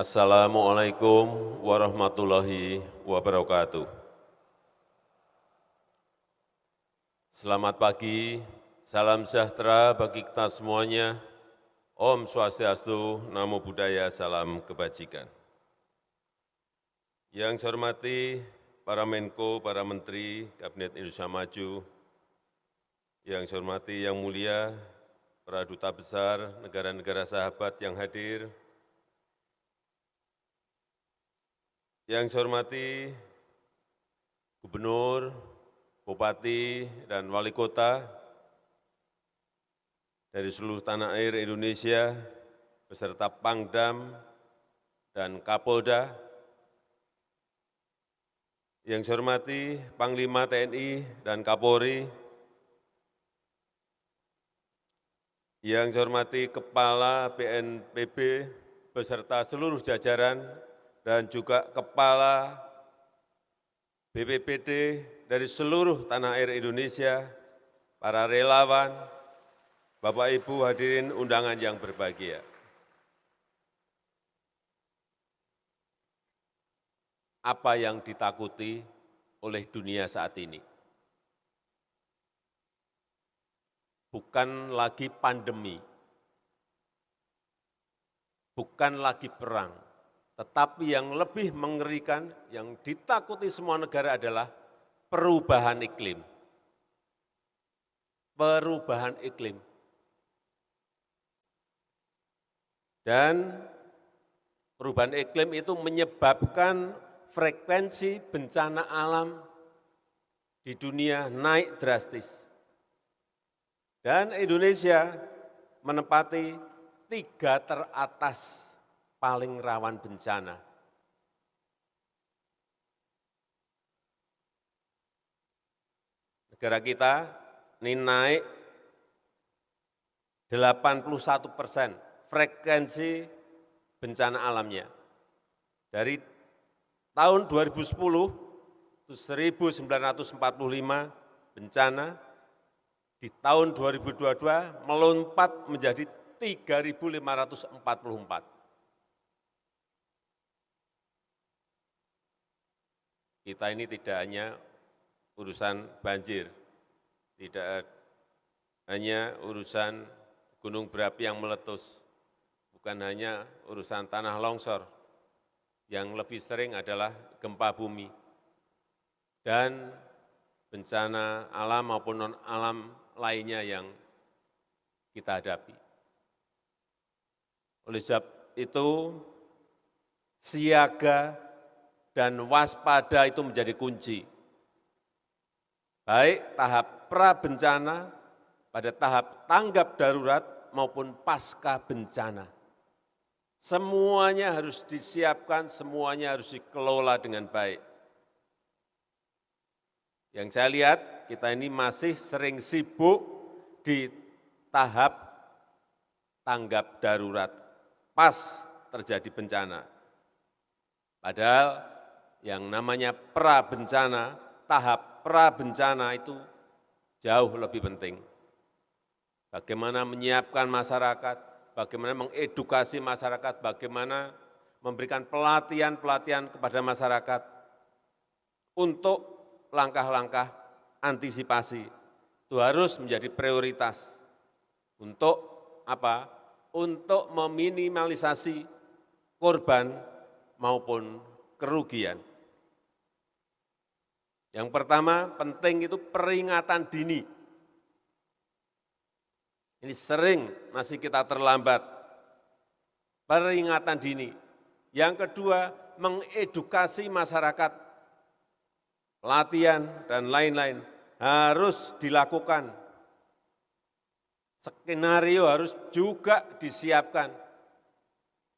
Assalamualaikum warahmatullahi wabarakatuh. Selamat pagi, salam sejahtera bagi kita semuanya. Om Swastiastu, Namo Buddhaya, salam kebajikan. Yang saya hormati para Menko, para Menteri Kabinet Indonesia Maju, yang saya hormati yang mulia para duta besar negara-negara sahabat yang hadir, yang saya hormati Gubernur, Bupati, dan Wali Kota dari seluruh tanah air Indonesia, beserta Pangdam dan Kapolda, yang saya hormati Panglima TNI dan Kapolri, yang saya hormati Kepala BNPB beserta seluruh jajaran dan juga Kepala BPBD dari seluruh tanah air Indonesia, para relawan, Bapak Ibu hadirin undangan yang berbahagia. Apa yang ditakuti oleh dunia saat ini? Bukan lagi pandemi, bukan lagi perang, tetapi yang lebih mengerikan, yang ditakuti semua negara adalah perubahan iklim. Perubahan iklim. Dan perubahan iklim itu menyebabkan frekuensi bencana alam di dunia naik drastis. Dan Indonesia menempati 3 teratas paling rawan bencana. Negara kita ini naik 81% frekuensi bencana alamnya. Dari tahun 2010 itu 1945 bencana, di tahun 2022 melompat menjadi 3.544. Kita ini tidak hanya urusan banjir, tidak hanya urusan gunung berapi yang meletus, bukan hanya urusan tanah longsor, yang lebih sering adalah gempa bumi, dan bencana alam maupun non-alam lainnya yang kita hadapi. Oleh sebab itu, siaga dan waspada itu menjadi kunci. Baik tahap pra-bencana, pada tahap tanggap darurat maupun pasca bencana. Semuanya harus disiapkan, semuanya harus dikelola dengan baik. Yang saya lihat, kita ini masih sering sibuk di tahap tanggap darurat, pas terjadi bencana. Padahal yang namanya pra-bencana, tahap pra-bencana itu jauh lebih penting. Bagaimana menyiapkan masyarakat, bagaimana mengedukasi masyarakat, bagaimana memberikan pelatihan-pelatihan kepada masyarakat untuk langkah-langkah antisipasi. Itu harus menjadi prioritas. Untuk apa? Untuk meminimalisasi korban maupun kerugian. Yang pertama, penting itu peringatan dini. Ini sering masih kita terlambat. Peringatan dini. Yang kedua, mengedukasi masyarakat. Pelatihan dan lain-lain harus dilakukan. Skenario harus juga disiapkan.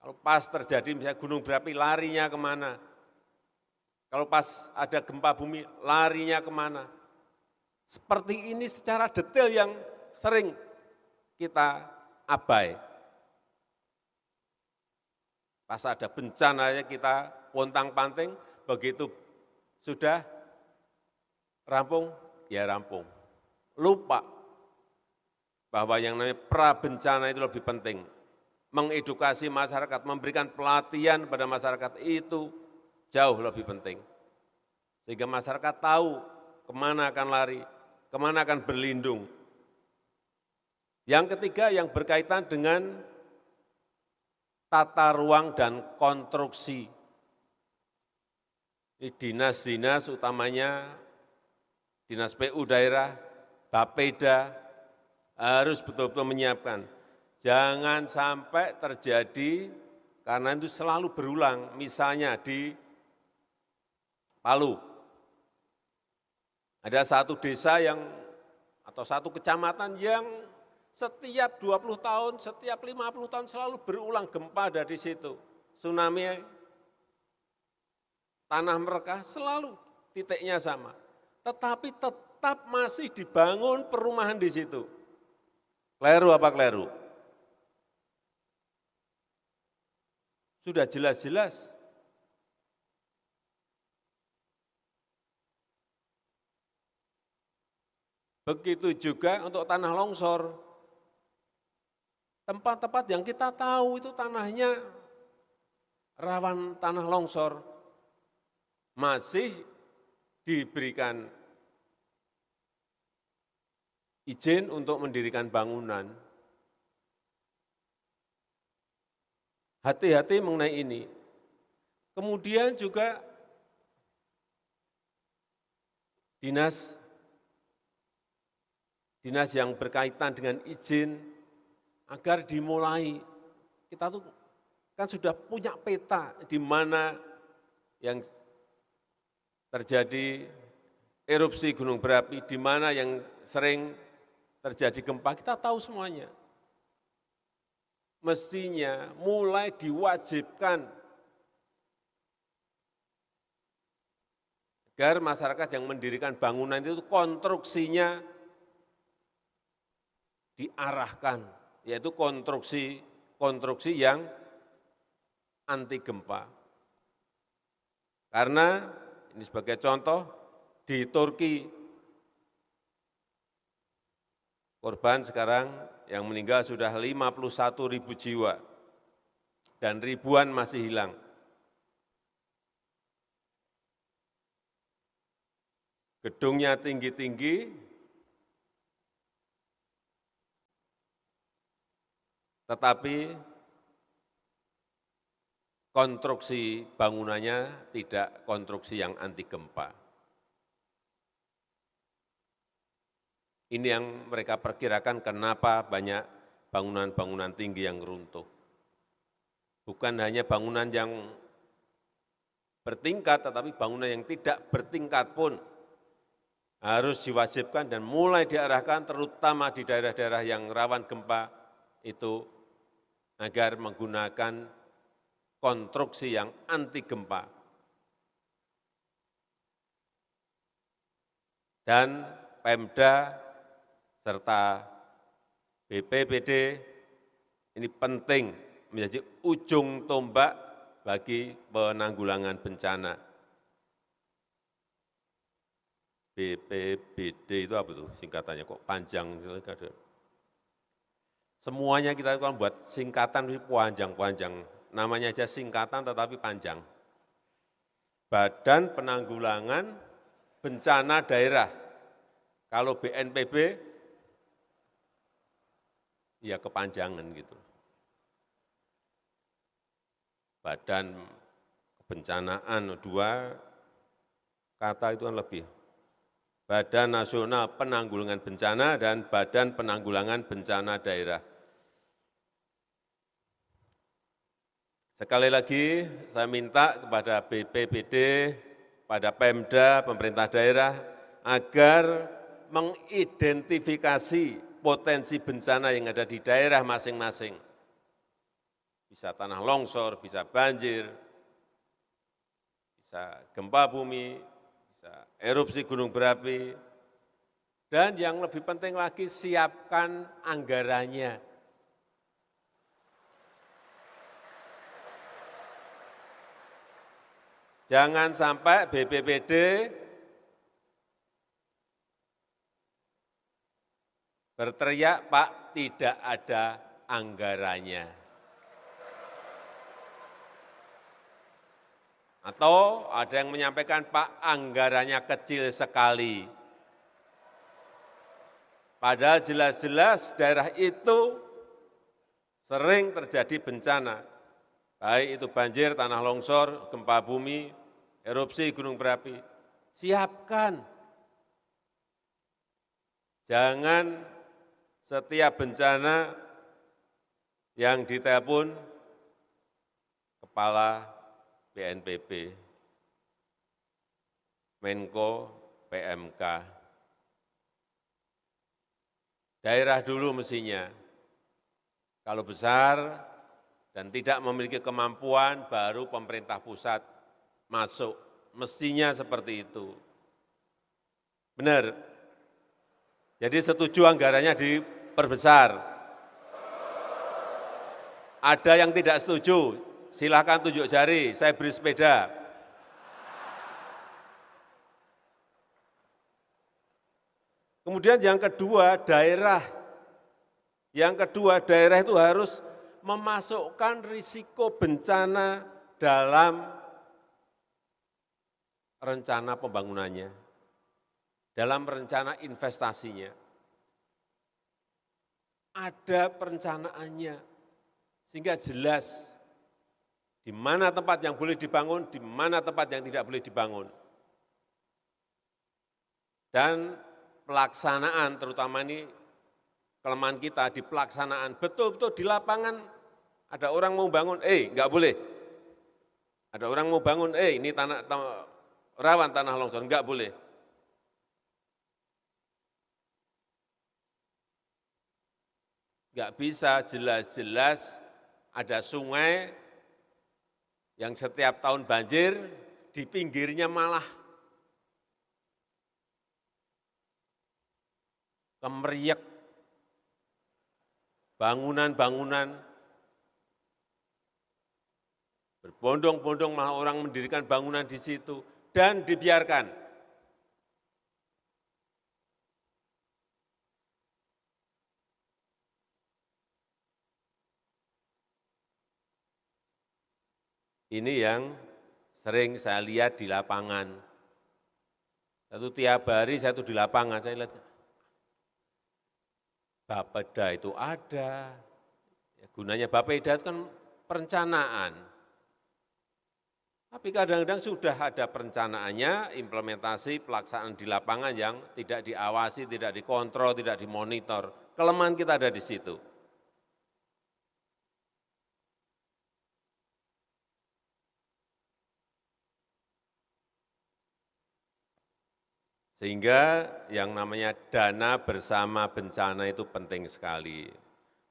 Kalau pas terjadi misalnya gunung berapi, larinya kemana? Kalau pas ada gempa bumi, larinya kemana? Seperti ini secara detail yang sering kita abai. Pas ada bencana ya kita pontang-panting, begitu sudah rampung, ya rampung. Lupa bahwa yang namanya pra-bencana itu lebih penting. mengedukasi masyarakat, memberikan pelatihan pada masyarakat itu jauh lebih penting. Sehingga masyarakat tahu kemana akan lari, kemana akan berlindung. Yang ketiga yang berkaitan dengan tata ruang dan konstruksi. Ini dinas-dinas utamanya Dinas PU daerah, Bapeda harus betul-betul menyiapkan. Jangan sampai terjadi, karena itu selalu berulang, misalnya di Palu. Ada satu desa atau satu kecamatan yang setiap 20 tahun, setiap 50 tahun selalu berulang gempa dari situ. Tsunami, tanah mereka selalu titiknya sama. Tetapi tetap masih dibangun perumahan di situ. Kleru apa kleru? Sudah jelas-jelas. Begitu juga untuk tanah longsor. Tempat-tempat yang kita tahu itu tanahnya rawan tanah longsor, masih diberikan izin untuk mendirikan bangunan. Hati-hati mengenai ini. Kemudian juga dinas yang berkaitan dengan izin agar dimulai. Kita tuh kan sudah punya peta di mana yang terjadi erupsi gunung berapi, di mana yang sering terjadi gempa, kita tahu semuanya. Mestinya mulai diwajibkan agar masyarakat yang mendirikan bangunan itu konstruksinya diarahkan, yaitu konstruksi yang anti gempa. Karena ini sebagai contoh, di Turki korban sekarang yang meninggal sudah 51.000 jiwa dan ribuan masih hilang. Gedungnya tinggi-tinggi, tetapi konstruksi bangunannya tidak konstruksi yang anti gempa. Ini yang mereka perkirakan kenapa banyak bangunan-bangunan tinggi yang runtuh. Bukan hanya bangunan yang bertingkat, tetapi bangunan yang tidak bertingkat pun harus diwajibkan dan mulai diarahkan terutama di daerah-daerah yang rawan gempa itu agar menggunakan konstruksi yang anti gempa. Dan Pemda serta BPBD ini penting menjadi ujung tombak bagi penanggulangan bencana. BPBD itu apa tuh singkatannya, kok panjang? Semuanya kita kan buat singkatan panjang-panjang. Namanya aja singkatan tetapi panjang. Badan Penanggulangan Bencana Daerah. Kalau BNPB, ya kepanjangan gitu. Badan Kebencanaan, 2 kata itu kan lebih. Badan Nasional Penanggulangan Bencana dan Badan Penanggulangan Bencana Daerah. Sekali lagi saya minta kepada BPBD, pada Pemda, pemerintah daerah, agar mengidentifikasi potensi bencana yang ada di daerah masing-masing. Bisa tanah longsor, bisa banjir, bisa gempa bumi, bisa erupsi gunung berapi, dan yang lebih penting lagi siapkan anggarannya. Jangan sampai BPBD berteriak, Pak, tidak ada anggarannya. Atau ada yang menyampaikan, Pak, anggarannya kecil sekali. Padahal jelas-jelas daerah itu sering terjadi bencana, baik itu banjir, tanah longsor, gempa bumi, erupsi gunung berapi. Siapkan. Jangan setiap bencana yang ditelepon Kepala BNPB, Menko PMK. Daerah dulu mestinya, kalau besar dan tidak memiliki kemampuan, baru pemerintah pusat masuk. Mestinya seperti itu. Benar. Jadi setuju anggarannya diperbesar. Ada yang tidak setuju, silakan tunjuk jari, saya beri sepeda. Kemudian yang kedua, daerah. Yang kedua, daerah itu harus memasukkan risiko bencana dalam rencana pembangunannya, dalam rencana investasinya. Ada perencanaannya, sehingga jelas di mana tempat yang boleh dibangun, di mana tempat yang tidak boleh dibangun. Dan pelaksanaan, terutama ini kelemahan kita di pelaksanaan, betul-betul di lapangan ada orang mau bangun, nggak boleh. Ada orang mau bangun, ini rawan tanah longsor, nggak boleh. Nggak bisa jelas-jelas ada sungai yang setiap tahun banjir, di pinggirnya malah kemeriek, bangunan-bangunan, berbondong-bondong malah orang mendirikan bangunan di situ, dan dibiarkan. Ini yang sering saya lihat di lapangan. Tiap hari saya di lapangan, saya lihat Bapeda itu ada. Gunanya Bapeda itu kan perencanaan. Tapi kadang-kadang sudah ada perencanaannya, implementasi pelaksanaan di lapangan yang tidak diawasi, tidak dikontrol, tidak dimonitor. Kelemahan kita ada di situ. Sehingga yang namanya dana bersama bencana itu penting sekali.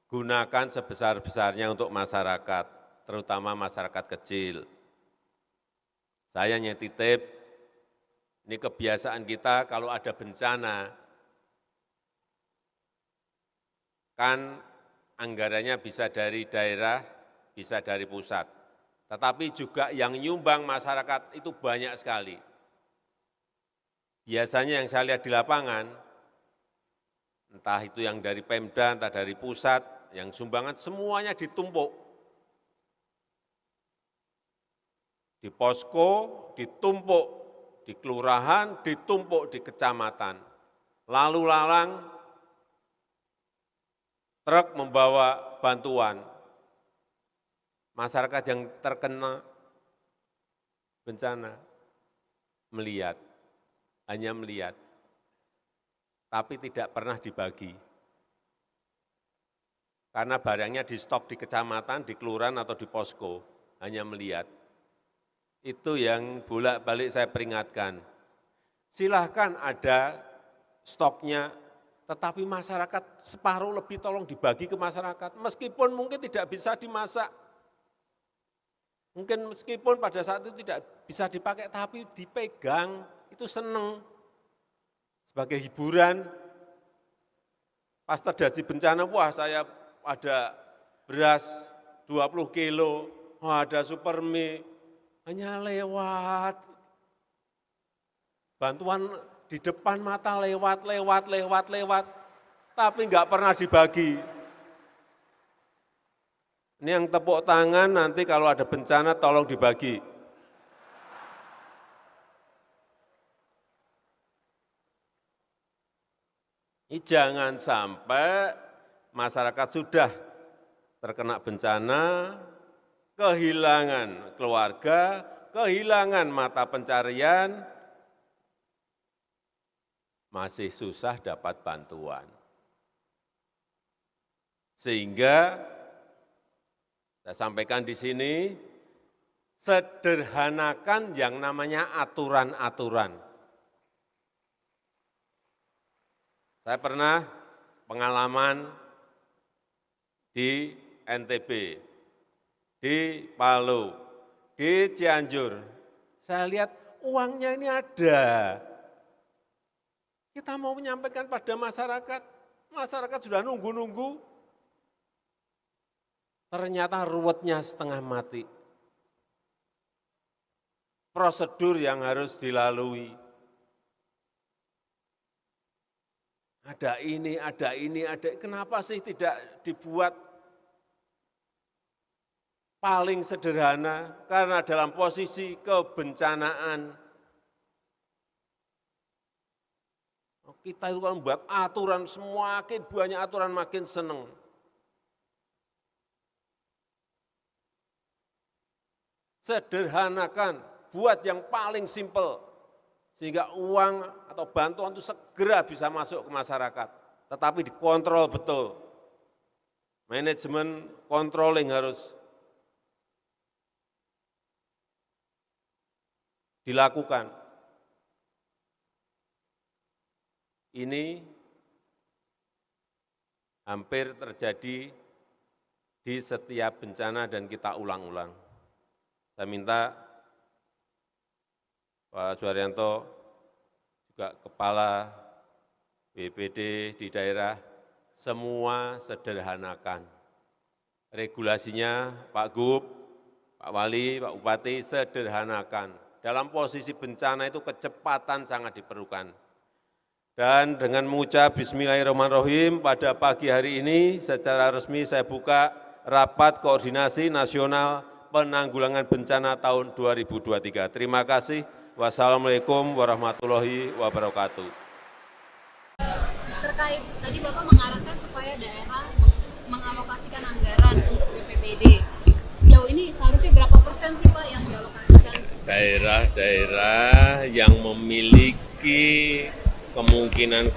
Gunakan sebesar-besarnya untuk masyarakat, terutama masyarakat kecil. Saya hanya titip, ini kebiasaan kita kalau ada bencana, kan anggarannya bisa dari daerah, bisa dari pusat. Tetapi juga yang nyumbang masyarakat itu banyak sekali. Biasanya yang saya lihat di lapangan, entah itu yang dari Pemda, entah dari pusat, yang sumbangan semuanya ditumpuk. Di posko ditumpuk, di kelurahan ditumpuk, di kecamatan. Lalu lalang, truk membawa bantuan. Masyarakat yang terkena bencana melihat, hanya melihat, tapi tidak pernah dibagi. Karena barangnya di stok di kecamatan, di kelurahan atau di posko, hanya melihat. Itu yang bolak-balik saya peringatkan. Silahkan ada stoknya, tetapi masyarakat separuh lebih tolong dibagi ke masyarakat. Meskipun mungkin tidak bisa dimasak, mungkin meskipun pada saat itu tidak bisa dipakai, tapi dipegang, itu seneng. Sebagai hiburan, pas terjadi bencana, wah saya ada beras 20 kilo, ada supermie, hanya lewat. Bantuan di depan mata lewat, tapi enggak pernah dibagi. Ini yang tepuk tangan nanti kalau ada bencana tolong dibagi. Ini jangan sampai masyarakat sudah terkena bencana, kehilangan keluarga, kehilangan mata pencarian, masih susah dapat bantuan. Sehingga saya sampaikan di sini, sederhanakan yang namanya aturan-aturan. Saya pernah pengalaman di NTB, di Palu, di Cianjur. Saya lihat uangnya ini ada. Kita mau menyampaikan pada masyarakat, masyarakat sudah nunggu-nunggu, ternyata ruwetnya setengah mati. Prosedur yang harus dilalui. Ada ini, kenapa sih tidak dibuat paling sederhana? Karena dalam posisi kebencanaan, kita itu kalau membuat aturan, semakin banyak aturan makin senang. Sederhanakan, buat yang paling simpel, sehingga uang atau bantuan itu segera bisa masuk ke masyarakat, tetapi dikontrol betul. Manajemen controlling harus dilakukan. Ini hampir terjadi di setiap bencana dan kita ulang-ulang. Saya minta Pak Suharyanto, juga Kepala BPD di daerah, semua sederhanakan. Regulasinya Pak Gub, Pak Wali, Pak Bupati, sederhanakan. Dalam posisi bencana itu kecepatan sangat diperlukan. Dan dengan mengucap Bismillahirrahmanirrahim, pada pagi hari ini secara resmi saya buka Rapat Koordinasi Nasional Penanggulangan Bencana tahun 2023. Terima kasih. Wassalamualaikum warahmatullahi wabarakatuh. Terkait tadi Bapak mengarahkan supaya daerah mengalokasikan anggaran untuk BPBD. Sejauh ini seharusnya berapa persen sih Pak yang dialokasikan? Daerah-daerah yang memiliki kemungkinan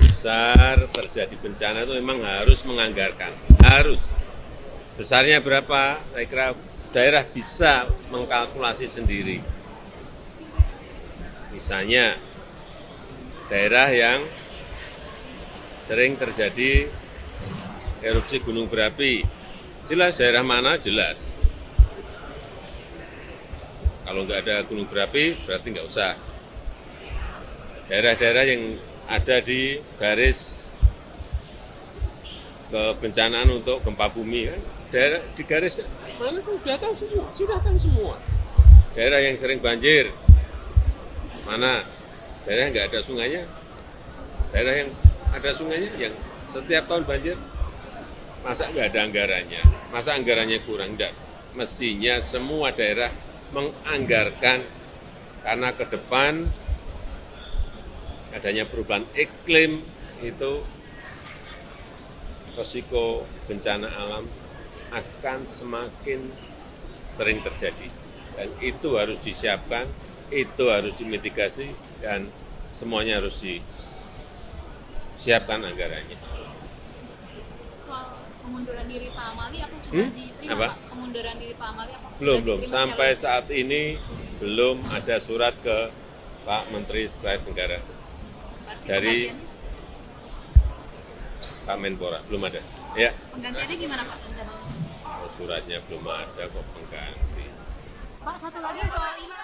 besar terjadi bencana itu memang harus menganggarkan. Harus. Besarnya berapa? Saya kira daerah bisa mengkalkulasi sendiri. Misalnya, daerah yang sering terjadi erupsi gunung berapi, jelas daerah mana jelas. Kalau nggak ada gunung berapi, berarti nggak usah. Daerah-daerah yang ada di garis kebencanaan untuk gempa bumi, kan? Daerah di garis mana kan sudah tahu semua. Daerah yang sering banjir, mana? Daerah yang nggak ada sungainya, daerah yang ada sungainya, yang setiap tahun banjir, masa nggak ada anggarannya? Masa anggarannya kurang? Enggak. Mestinya semua daerah menganggarkan, karena ke depan adanya perubahan iklim itu risiko bencana alam akan semakin sering terjadi. Dan itu harus disiapkan, itu harus dimitigasi, dan semuanya harus disiapkan anggarannya. Soal pengunduran diri Pak Amali, apa sudah diterima Pak? Pengunduran diri Pak Amali, apa Belum. Sampai saat ini belum ada surat ke Pak Menteri Sekretaris Negara. Dari Pak Menpora, belum ada. Ya. Penggantiannya gimana Pak rencananya? Suratnya belum ada kok pengganti. Pak, satu lagi soal ini.